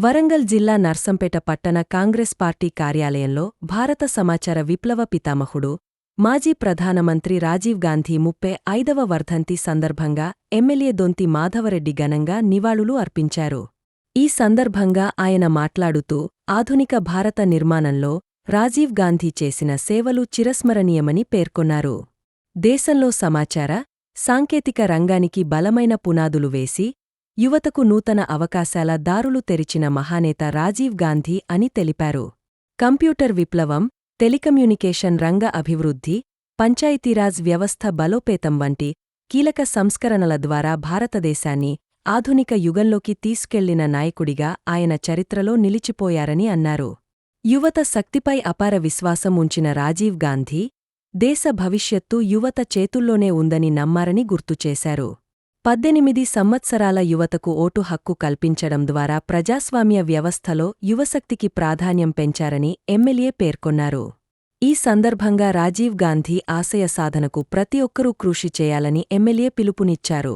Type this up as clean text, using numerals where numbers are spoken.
వరంగల్ జిల్లా నర్సంపేట పట్టణ కాంగ్రెస్ పార్టీ కార్యాలయంలో భారత సమాచార విప్లవ పితామహుడు మాజీ ప్రధానమంత్రి రాజీవ్ గాంధీ 35వ వర్ధంతి సందర్భంగా ఎమ్మెల్యే దొంతి మాధవరెడ్డి ఘనంగా నివాళులు అర్పించారు. ఈ సందర్భంగా ఆయన మాట్లాడుతూ ఆధునిక భారత నిర్మాణంలో రాజీవ్ గాంధీ చేసిన సేవలు చిరస్మరణీయమని పేర్కొన్నారు. దేశంలో సమాచార, సాంకేతిక రంగానికి బలమైన పునాదులు వేసి యువతకు నూతన అవకాశాల దారులు తెరిచిన మహానేత రాజీవ్ గాంధీ అని తెలిపారు. కంప్యూటర్ విప్లవం, టెలికమ్యూనికేషన్ రంగ అభివృద్ధి, పంచాయతీరాజ్ వ్యవస్థ బలోపేతం వంటి కీలక సంస్కరణల ద్వారా భారతదేశాన్ని ఆధునిక యుగంలోకి తీసుకెళ్లిన నాయకుడిగా ఆయన చరిత్రలో నిలిచిపోయారని అన్నారు. యువత శక్తిపై అపార విశ్వాసం ఉంచిన రాజీవ్ గాంధీ దేశ భవిష్యత్తు యువత చేతుల్లోనే ఉందని నమ్మారని గుర్తుచేశారు. 18 సంవత్సరాల యువతకు ఓటు హక్కు కల్పించడం ద్వారా ప్రజాస్వామ్య వ్యవస్థలో యువశక్తికి ప్రాధాన్యం పెంచారని ఎమ్మెల్యే పేర్కొన్నారు. ఈ సందర్భంగా రాజీవ్ గాంధీ ఆశయ సాధనకు ప్రతి ఒక్కరూ కృషి చేయాలని ఎమ్మెల్యే పిలుపునిచ్చారు.